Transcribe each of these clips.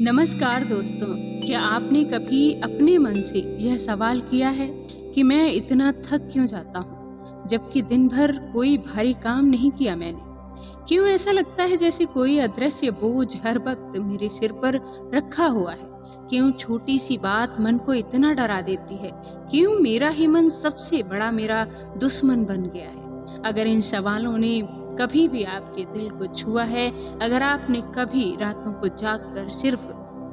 नमस्कार दोस्तों, क्या आपने कभी अपने मन से यह सवाल किया है कि मैं इतना थक क्यों जाता हूँ, जबकि दिन भर कोई भारी काम नहीं किया मैंने? क्यों ऐसा लगता है जैसे कोई अदृश्य बोझ हर वक्त मेरे सिर पर रखा हुआ है? क्यों छोटी सी बात मन को इतना डरा देती है? क्यों मेरा ही मन सबसे बड़ा मेरा दुश्मन बन गया है? अगर इन सवालों ने कभी भी आपके दिल को छुआ है, अगर आपने कभी रातों को जागकर सिर्फ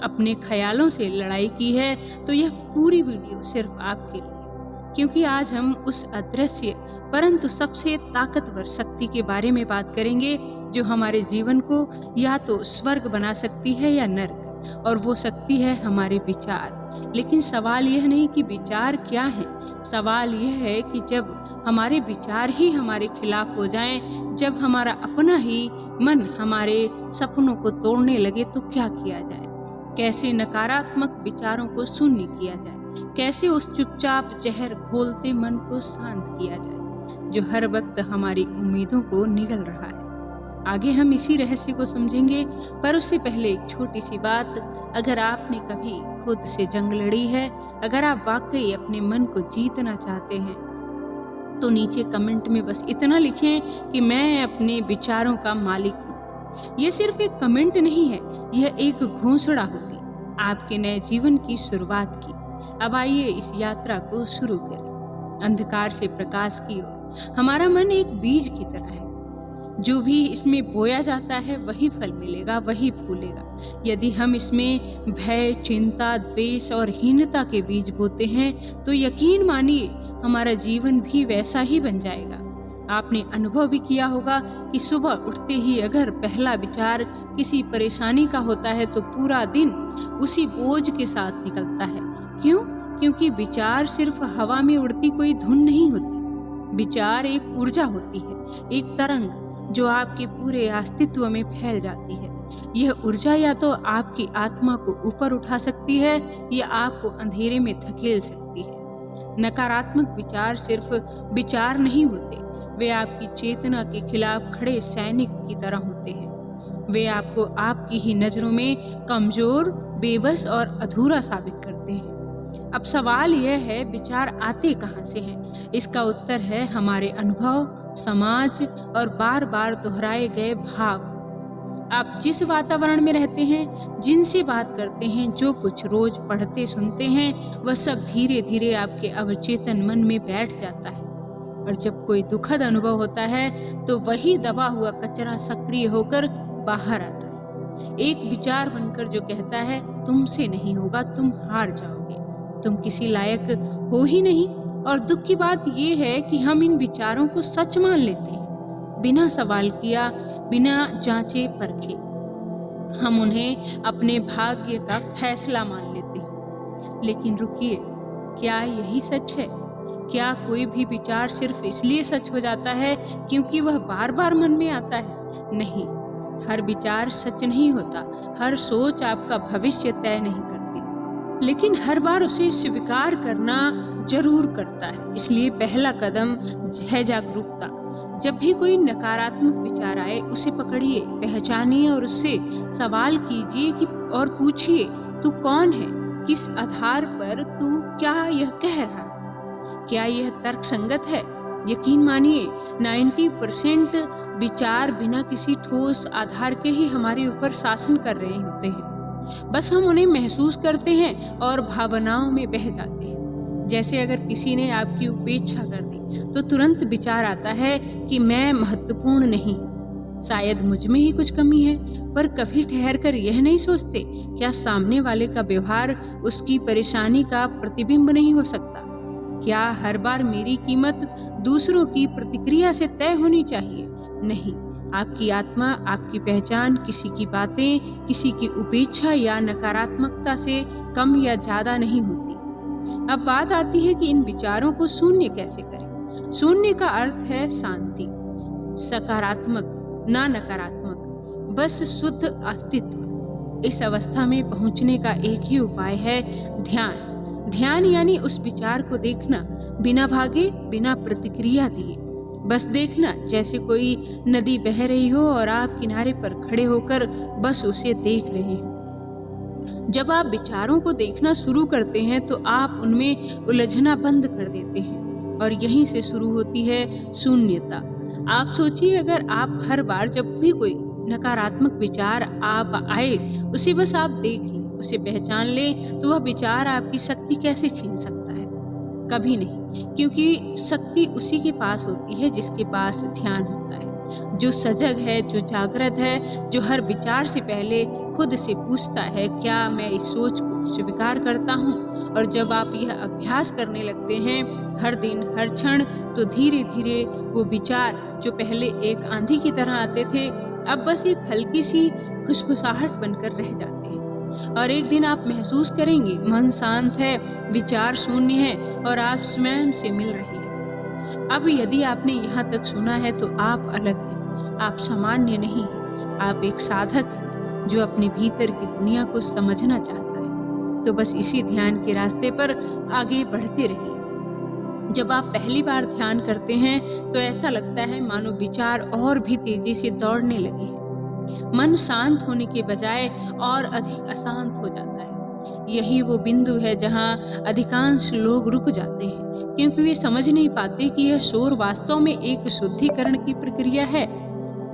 अपने ख्यालों से लड़ाई की है, तो यह पूरी वीडियो सिर्फ आपके लिए। क्योंकि आज हम उस अदृश्य परंतु सबसे ताकतवर शक्ति के बारे में बात करेंगे, जो हमारे जीवन को या तो स्वर्ग बना सकती है या नर्क। और वो शक्ति है हमारे विचार। लेकिन सवाल यह नहीं कि विचार क्या है, सवाल यह है कि जब हमारे विचार ही हमारे खिलाफ हो जाएं, जब हमारा अपना ही मन हमारे सपनों को तोड़ने लगे, तो क्या किया जाए? कैसे नकारात्मक विचारों को शून्य किया जाए? कैसे उस चुपचाप जहर घोलते मन को शांत किया जाए, जो हर वक्त हमारी उम्मीदों को निगल रहा है? आगे हम इसी रहस्य को समझेंगे, पर उससे पहले एक छोटी सी बात। अगर आपने कभी खुद से जंग लड़ी है, अगर आप वाकई अपने मन को जीतना चाहते हैं, तो नीचे कमेंट में बस इतना लिखें कि मैं अपने विचारों का मालिक हूँ। यह सिर्फ एक कमेंट नहीं है, यह एक घोषणा होगी आपके नए जीवन की शुरुआत की। अब आइए इस यात्रा को शुरू करें, अंधकार से प्रकाश की ओर। हमारा मन एक बीज की तरह है, जो भी इसमें बोया जाता है वही फल मिलेगा, वही फूलेगा। यदि हम इसमें भय, चिंता, द्वेष और हीनता के बीज बोते हैं, तो यकीन मानिए हमारा जीवन भी वैसा ही बन जाएगा। आपने अनुभव भी किया होगा कि सुबह उठते ही अगर पहला विचार किसी परेशानी का होता है, तो पूरा दिन उसी बोझ के साथ निकलता है। क्यों? क्योंकि विचार सिर्फ हवा में उड़ती कोई धुन नहीं होती। विचार एक ऊर्जा होती है, एक तरंग जो आपके पूरे अस्तित्व में फैल जाती है। यह ऊर्जा या तो आपकी आत्मा को ऊपर उठा सकती है या आपको अंधेरे में धकेल सकती है। नकारात्मक विचार सिर्फ विचार नहीं होते, वे आपकी चेतना के खिलाफ खड़े सैनिक की तरह होते हैं। वे आपको आपकी ही नजरों में कमजोर, बेबस और अधूरा साबित करते हैं। अब सवाल यह है, विचार आते कहाँ से हैं? इसका उत्तर है हमारे अनुभव, समाज और बार बार दोहराए गए भाव। आप जिस वातावरण में रहते हैं, जिनसे बात करते हैं, जो कुछ रोज पढ़ते सुनते हैं, वह सब धीरे धीरे आपके अवचेतन मन में बैठ जाता है। और जब कोई दुखद अनुभव होता है, तो वही दबा हुआ कचरा सक्रिय होकर बाहर आता है। एक विचार बनकर जो कहता है, तुमसे नहीं होगा, तुम हार जाओगे, तुम किसी लायक हो ही नहीं। और दुख की बात यह है कि हम इन विचारों को सच मान लेते हैं, बिना सवाल किया, बिना जांचे परखे। हम उन्हें अपने भाग्य का फैसला मान लेते हैं। लेकिन रुकिए, क्या यही सच है? क्या कोई भी विचार सिर्फ इसलिए सच हो जाता है क्योंकि वह बार बार मन में आता है? नहीं, हर विचार सच नहीं होता, हर सोच आपका भविष्य तय नहीं करती, लेकिन हर बार उसे स्वीकार करना जरूर करता है। इसलिए पहला कदम है जागरूकता। जब भी कोई नकारात्मक विचार आए, उसे पकड़िए, पहचानिए और उससे सवाल कीजिए कि और पूछिए, तू कौन है? किस आधार पर तू क्या यह कह रहा है? क्या यह तर्क संगत है? यकीन मानिए 90% विचार बिना किसी ठोस आधार के ही हमारे ऊपर शासन कर रहे होते हैं। बस हम उन्हें महसूस करते हैं और भावनाओं में बह जाते हैं। जैसे अगर किसी ने आपकी उपेक्षा कर दी, तो तुरंत विचार आता है कि मैं महत्वपूर्ण नहीं, शायद मुझ में ही कुछ कमी है। पर कभी ठहर कर यह नहीं सोचते, क्या सामने वाले का व्यवहार उसकी परेशानी का प्रतिबिंब नहीं हो सकता? क्या हर बार मेरी कीमत दूसरों की प्रतिक्रिया से तय होनी चाहिए? नहीं, आपकी आत्मा, आपकी पहचान किसी की बातें, किसी की उपेक्षा या नकारात्मकता से कम या ज्यादा नहीं होती। अब बात आती है कि इन विचारों को शून्य कैसे करें। शून्य का अर्थ है शांति, सकारात्मक ना नकारात्मक, बस शुद्ध अस्तित्व। इस अवस्था में पहुंचने का एक ही उपाय है ध्यान। ध्यान यानी उस विचार को देखना, बिना भागे, बिना प्रतिक्रिया दिए। बस देखना, जैसे कोई नदी बह रही हो और आप किनारे पर खड़े होकर बस उसे देख रहे हो। जब आप विचारों को देखना शुरू करते हैं तो आप उनमें उलझना बंद कर देते हैं और यहीं से शुरू होती है शून्यता। आप सोचिए, अगर आप हर बार जब भी कोई नकारात्मक विचार आप आए, उसे बस आप देख लें, उसे पहचान लें, तो वह विचार आपकी शक्ति कैसे छीन सकता है? कभी नहीं, क्योंकि शक्ति उसी के पास होती है जिसके पास ध्यान होता है, जो सजग है, जो जागृत है, जो हर विचार से पहले खुद से पूछता है, क्या मैं इस सोच को स्वीकार करता हूँ? और जब आप यह अभ्यास करने लगते हैं हर दिन, हर क्षण, तो धीरे धीरे वो विचार जो पहले एक आंधी की तरह आते थे, अब बस एक हल्की सी फुसफुसाहट बनकर रह जाते हैं। और एक दिन आप महसूस करेंगे, मन शांत है, विचार शून्य है और आप स्वयं से मिल रहे हैं। अब यदि आपने यहाँ तक सुना है तो आप अलग हैं, आप सामान्य नहीं हैं, आप एक साधक हैं जो अपने भीतर की दुनिया को समझना चाहता है। तो बस इसी ध्यान के रास्ते पर आगे बढ़ते रहिए। जब आप पहली बार ध्यान करते हैं तो ऐसा लगता है मानो विचार और भी तेजी से दौड़ने लगे हैं। मन शांत होने के बजाय और अधिक अशांत हो जाता है। यही वो बिंदु है जहां अधिकांश लोग रुक जाते हैं, क्योंकि वे समझ नहीं पाते कि यह शोर वास्तव में एक शुद्धिकरण की प्रक्रिया है।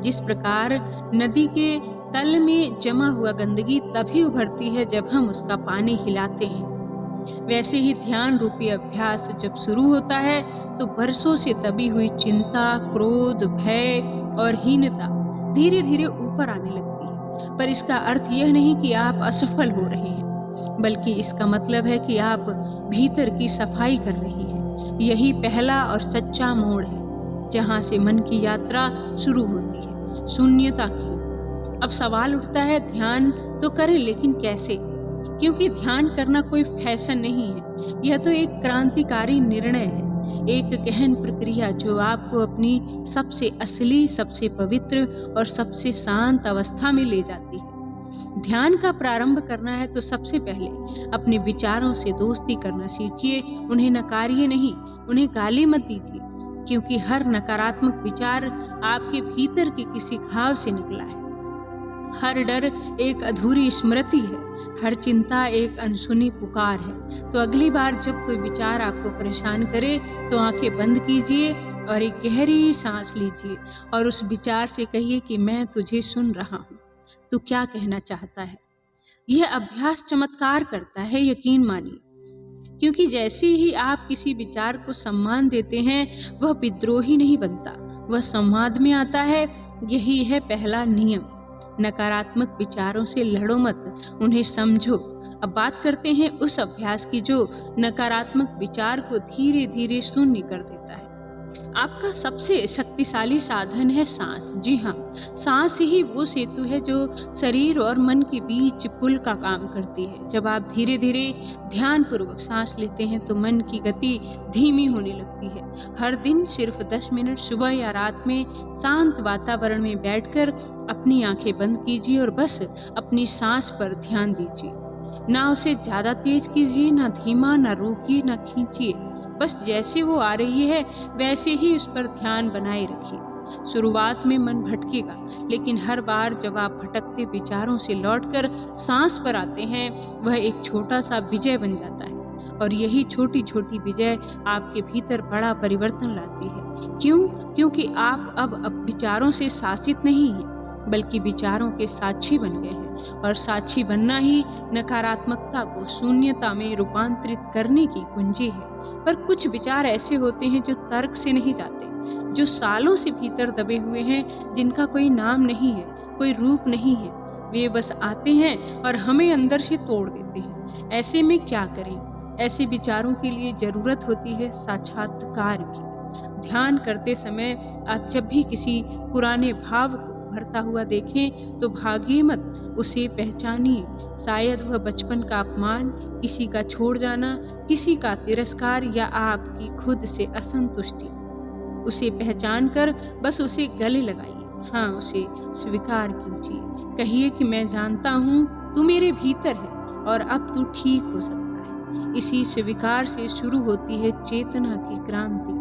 जिस प्रकार नदी के तल में जमा हुआ गंदगी तभी उभरती है जब हम उसका पानी हिलाते हैं, वैसे ही ध्यान रूपी अभ्यास जब शुरू होता है तो बरसों से दबी हुई चिंता, क्रोध, भय और हीनता धीरे धीरे ऊपर आने लगती है। पर इसका अर्थ यह नहीं कि आप असफल हो रहे हैं, बल्कि इसका मतलब है कि आप भीतर की सफाई कर रहे हैं। यही पहला और सच्चा मोड़ है जहां से मन की यात्रा शुरू होती है, शून्यता की। अब सवाल उठता है, ध्यान तो करें, लेकिन कैसे? क्योंकि ध्यान करना कोई फैशन नहीं है, यह तो एक क्रांतिकारी निर्णय है, एक गहन प्रक्रिया जो आपको अपनी सबसे असली, सबसे पवित्र और सबसे शांत अवस्था में ले जाती है। ध्यान का प्रारंभ करना है तो सबसे पहले अपने विचारों से दोस्ती करना सीखिए। उन्हें नकारिए नहीं, उन्हें गाली मत दीजिए, क्योंकि हर नकारात्मक विचार आपके भीतर के किसी घाव से निकला है। हर डर एक अधूरी स्मृति है, हर चिंता एक अनसुनी पुकार है। तो अगली बार जब कोई विचार आपको परेशान करे तो आंखें बंद कीजिए और एक गहरी सांस लीजिए और उस विचार से कहिए कि मैं तुझे सुन रहा हूँ, तू क्या कहना चाहता है। यह अभ्यास चमत्कार करता है, यकीन मानिए, क्योंकि जैसे ही आप किसी विचार को सम्मान देते हैं वह विद्रोही नहीं बनता, वह संवाद में आता है। यही है पहला नियम। नकारात्मक विचारों से लड़ो मत, उन्हें समझो। अब बात करते हैं उस अभ्यास की जो नकारात्मक विचार को धीरे धीरे शून्य कर देता है। आपका सबसे शक्तिशाली साधन है सांस। जी हाँ, सांस ही वो सेतु है जो शरीर और मन के बीच पुल का काम करती है। जब आप धीरे धीरे ध्यान पूर्वक सांस लेते हैं तो मन की गति धीमी होने लगती है। हर दिन सिर्फ 10 मिनट सुबह या रात में शांत वातावरण में बैठकर अपनी आंखें बंद कीजिए और बस अपनी सांस पर ध्यान दीजिए। ना उसे ज्यादा तेज कीजिए, ना धीमा, ना रोकिए, ना खींचिए। बस जैसे वो आ रही है वैसे ही उस पर ध्यान बनाए रखिए। शुरुआत में मन भटकेगा, लेकिन हर बार जब आप भटकते विचारों से लौटकर सांस पर आते हैं, वह एक छोटा सा विजय बन जाता है। और यही छोटी छोटी विजय आपके भीतर बड़ा परिवर्तन लाती है। क्यों? क्योंकि आप अब विचारों से शासित नहीं हैं, बल्कि विचारों के साक्षी बन गए हैं। और साक्षी बनना ही नकारात्मकता को शून्यता में रूपांतरित करने की कुंजी है। पर कुछ विचार ऐसे होते हैं जो तर्क से नहीं जाते, जो सालों से भीतर दबे हुए हैं, जिनका कोई नाम नहीं है, कोई रूप नहीं है। वे बस आते हैं और हमें अंदर से तोड़ देते हैं। ऐसे में क्या करें? ऐसे विचारों के लिए जरूरत होती है साक्षात्कार की। ध्यान करते समय आप जब भी किसी पुराने भाव को भरता हुआ देखें तो भागिए मत, उसे पहचानिए। शायद वह बचपन का अपमान, किसी का छोड़ जाना, किसी का तिरस्कार या आपकी खुद से असंतुष्टि। उसे पहचान कर बस उसे गले लगाइए। हाँ, उसे स्वीकार कीजिए। कहिए कि मैं जानता हूँ तू मेरे भीतर है और अब तू ठीक हो सकता है। इसी स्वीकार से शुरू होती है चेतना की क्रांति।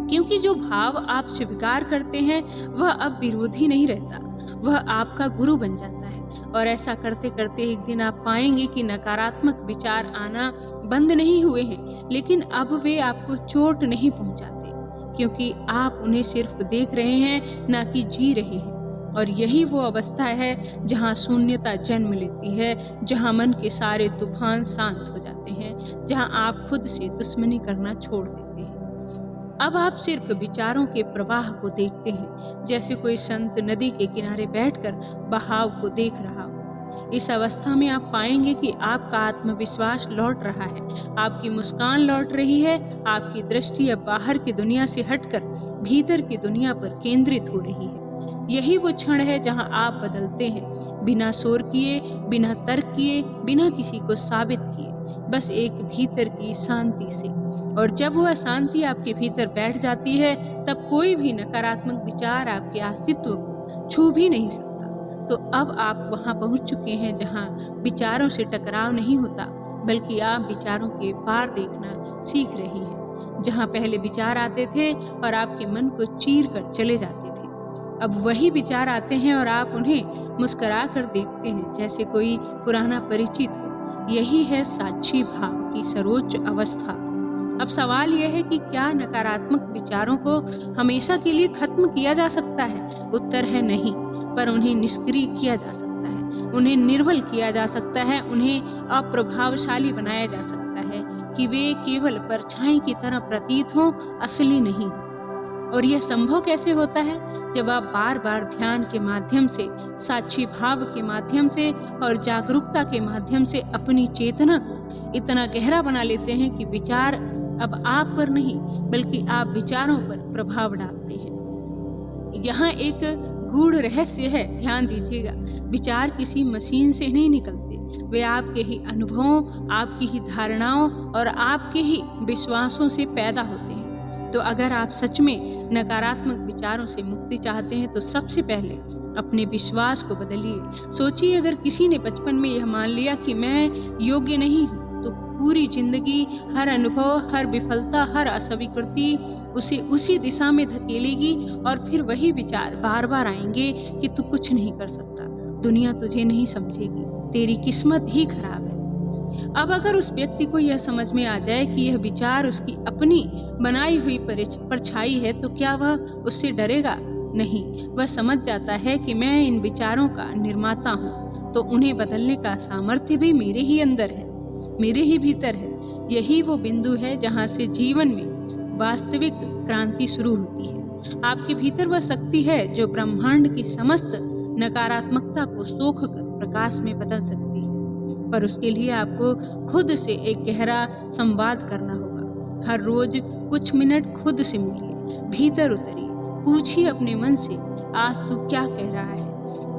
क्योंकि जो भाव आप स्वीकार करते हैं वह अब विरोधी नहीं रहता, वह आपका गुरु बन जाता है। और ऐसा करते करते एक दिन आप पाएंगे कि नकारात्मक विचार आना बंद नहीं हुए हैं, लेकिन अब वे आपको चोट नहीं पहुंचाते, क्योंकि आप उन्हें सिर्फ देख रहे हैं, ना कि जी रहे हैं। और यही वो अवस्था है जहाँ शून्यता जन्म लेती है, जहाँ मन के सारे तूफान शांत हो जाते हैं, जहाँ आप खुद से दुश्मनी करना छोड़ देते हैं। अब आप सिर्फ विचारों के प्रवाह को देखते हैं, जैसे कोई संत नदी के किनारे बैठकर बहाव को देख रहा हो। इस अवस्था में आप पाएंगे कि आपका आत्मविश्वास लौट रहा है, आपकी मुस्कान लौट रही है, आपकी दृष्टि अब बाहर की दुनिया से हटकर भीतर की दुनिया पर केंद्रित हो रही है। यही वो क्षण है जहां आप बदलते हैं, बिना शोर किए, बिना तर्क किए, बिना किसी को साबित किए, बस एक भीतर की शांति से। और जब वह शांति आपके भीतर बैठ जाती है, तब कोई भी नकारात्मक विचार आपके अस्तित्व को छू भी नहीं सकता। तो अब आप वहां पहुंच चुके हैं जहां विचारों से टकराव नहीं होता, बल्कि आप विचारों के पार देखना सीख रहे हैं। जहां पहले विचार आते थे और आपके मन को चीर कर चले जाते थे, अब वही विचार आते हैं और आप उन्हें मुस्कुरा कर देखते हैं, जैसे कोई पुराना परिचित हो। यही है साक्षी भाव की सर्वोच्च अवस्था। अब सवाल यह है कि क्या नकारात्मक विचारों को हमेशा के लिए खत्म किया जा सकता है? उत्तर है नहीं, पर उन्हें निष्क्रिय किया जा सकता है, उन्हें निर्बल किया जा सकता है, उन्हें अप्रभावशाली बनाया जा सकता है कि वे केवल परछाई की तरह प्रतीत हों, असली नहीं। और यह संभव कैसे होता है? जब आप बार बार ध्यान के माध्यम से, साक्षी भाव के माध्यम से और जागरूकता के माध्यम से अपनी चेतना को इतना गहरा बना लेते हैं कि विचार अब आप पर नहीं, बल्कि आप विचारों पर प्रभाव डालते हैं। यहाँ एक गूढ़ रहस्य है, ध्यान दीजिएगा। विचार किसी मशीन से नहीं निकलते, वे आपके ही अनुभवों, आपकी ही धारणाओं और आपके ही विश्वासों से पैदा होते हैं। तो अगर आप सच में नकारात्मक विचारों से मुक्ति चाहते हैं, तो सबसे पहले अपने विश्वास को बदलिए। सोचिए, अगर किसी ने बचपन में यह मान लिया कि मैं योग्य नहीं हूँ, तो पूरी जिंदगी, हर अनुभव, हर विफलता, हर अस्वीकृति उसे उसी दिशा में धकेलेगी और फिर वही विचार बार बार आएंगे कि तू कुछ नहीं कर सकता, दुनिया तुझे नहीं समझेगी, तेरी किस्मत ही खराब है। अब अगर उस व्यक्ति को यह समझ में आ जाए कि यह विचार उसकी अपनी बनाई हुई परछाई है, तो क्या वह उससे डरेगा? नहीं, वह समझ जाता है कि मैं इन विचारों का निर्माता हूँ, तो उन्हें बदलने का सामर्थ्य भी मेरे ही अंदर है, मेरे ही भीतर है। यही वो बिंदु है जहाँ से जीवन में वास्तविक क्रांति शुरू होती है। आपके भीतर वह शक्ति है जो ब्रह्मांड की समस्त नकारात्मकता को सोख कर प्रकाश में बदल सकती है। पर उसके लिए आपको खुद से एक गहरा संवाद करना होगा। हर रोज कुछ मिनट खुद से मिलिए, भीतर उतरिए, पूछिए अपने मन से, आज तू क्या कह रहा है?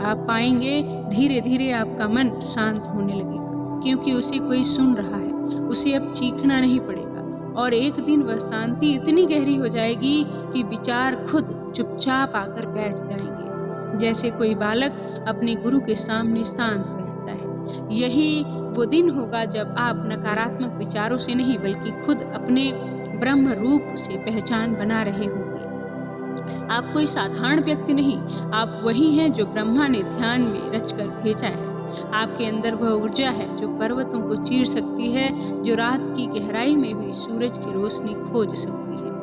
आप पाएंगे धीरे धीरे आपका मन शांत होने लगेगा, क्योंकि उसे कोई सुन रहा है, उसे अब चीखना नहीं पड़ेगा। और एक दिन वह शांति इतनी गहरी हो जाएगी कि विचार खुद चुपचाप आकर बैठ जाएंगे, जैसे कोई बालक अपने गुरु के सामने शांत बैठता है। यही वो दिन होगा जब आप नकारात्मक विचारों से नहीं, बल्कि खुद अपने ब्रह्म रूप से पहचान बना रहे होंगे। आप कोई साधारण व्यक्ति नहीं, आप वही हैं जो ब्रह्मा ने ध्यान में रचकर भेजा है। आपके अंदर वह ऊर्जा है जो पर्वतों को चीर सकती है, जो रात की गहराई में भी सूरज की रोशनी खोज सकती है।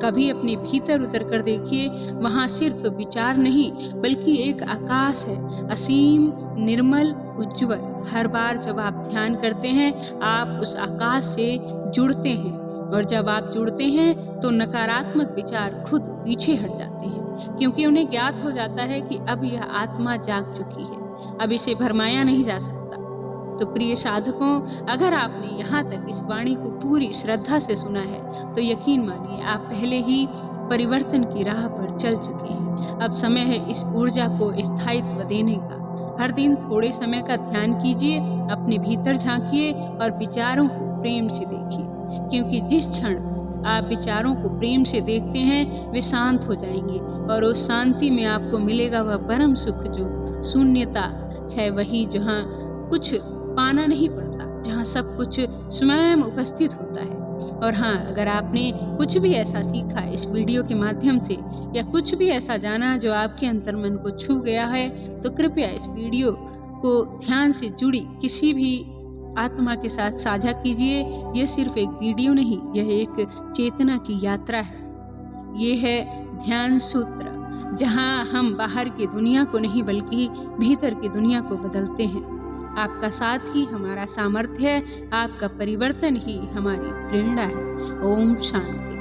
कभी अपने भीतर उतर कर देखिए, वहाँ सिर्फ विचार नहीं, बल्कि एक आकाश है, असीम, निर्मल, उज्जवल। हर बार जब आप ध्यान करते हैं, आप उस आकाश से जुड़ते हैं, और जब आप जुड़ते हैं तो नकारात्मक विचार खुद पीछे हट जाते हैं, क्योंकि उन्हें ज्ञात हो जाता है कि अब यह आत्मा जाग चुकी है, अब इसे भरमाया नहीं जा सकता। तो प्रिय साधकों, अगर आपने यहाँ तक इस वाणी को पूरी श्रद्धा से सुना है, तो यकीन मानिए आप पहले ही परिवर्तन की राह पर चल चुके हैं। अब समय है इस ऊर्जा को स्थायित्व देने का। हर दिन थोड़े समय का ध्यान कीजिए, अपने भीतर झांकिए और विचारों को प्रेम से देखिए, क्योंकि जिस क्षण आप विचारों को प्रेम से देखते हैं, वे शांत हो जाएंगे, और उस शांति में आपको मिलेगा वह परम सुख जो शून्यता है, वही जहाँ कुछ पाना नहीं पड़ता, जहाँ सब कुछ स्वयं उपस्थित होता है। और हाँ, अगर आपने कुछ भी ऐसा सीखा इस वीडियो के माध्यम से, या कुछ भी ऐसा जाना जो आपके अंतर्मन को छू गया है, तो कृपया इस वीडियो को ध्यान से जुड़ी किसी भी आत्मा के साथ साझा कीजिए। यह सिर्फ एक वीडियो नहीं, यह एक चेतना की यात्रा है। ये है ध्यान सूत्र, जहां हम बाहर की दुनिया को नहीं बल्कि भीतर की दुनिया को बदलते हैं। आपका साथ ही हमारा सामर्थ्य है, आपका परिवर्तन ही हमारी प्रेरणा है। ओम शांति।